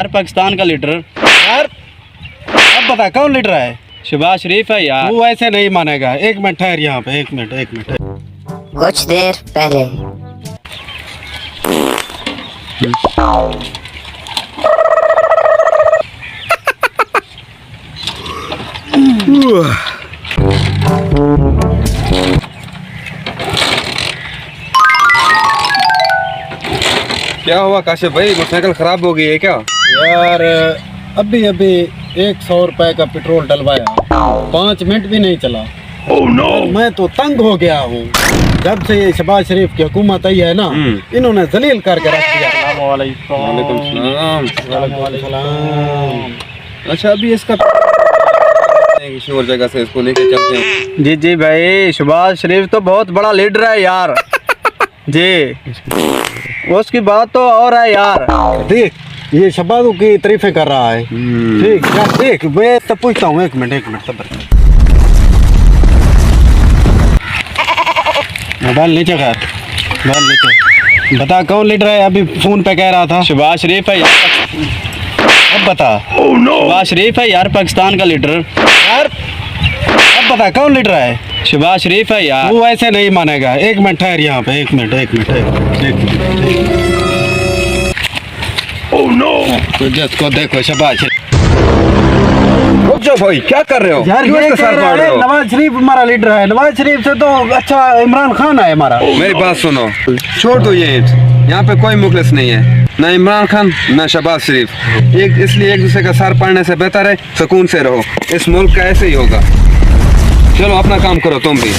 यार पाकिस्तान का लीडर। यार अब बता कौन लीडर है? शहबाज शरीफ है यार। तू ऐसे नहीं मानेगा। एक मिनट ठहर यहाँ पे, एक मिनट। कुछ देर पहले क्या हुआ काशिफ भाई, मोटरसाइकिल खराब हो गई है क्या? यार अभी 100 रुपए का पेट्रोल डलवाया, 5 मिनट भी नहीं चला। मैं तो तंग हो गया हूँ। जब से ये शहबाज शरीफ की हुकूमत आई है ना, इन्होंने जलील करके रख दिया। वालेकुम सलाम। अच्छा अभी इसका किसी और जगह से इसको लेके चलते हैं। जी भाई, शहबाज शरीफ तो बहुत बड़ा लीडर है यार। जी उसकी बात तो और है यार। देख ये शहबाजों की तारीफें कर रहा है। ठीक यार, देख मैं तब पूछता हूँ। एक मिनट सब्र। मोबाइल नीचे कर, मोबाइल नीचे। बता कौन लीडर है? अभी फोन पे कह रहा था शहबाज शरीफ है यार। अब बता। शहबाज शरीफ है यार, पाकिस्तान का लीडर। यार अब बता कौन लीडर है? शहबाज शरीफ है यार। तू ऐसे नहीं मानेगा। एक मिनट ठहर यहाँ पे, एक मिनट। तो जिसको देखो शहबाज रुक जाओ भाई, क्या कर रहे हो यार, क्यों ये इसका कह सर रहा फाड़ रहे है हो? नवाज शरीफ हमारा लीडर है। नवाज शरीफ से तो अच्छा इमरान खान है हमारा। मेरी बात सुनो, छोड़ दो ये यहाँ पे कोई मुखलिस नहीं है, ना इमरान खान ना शहबाज शरीफ। इसलिए एक दूसरे का सर पड़ने से बेहतर है सुकून से रहो। इस मुल्क का ऐसे ही होगा। चलो अपना काम करो तुम भी।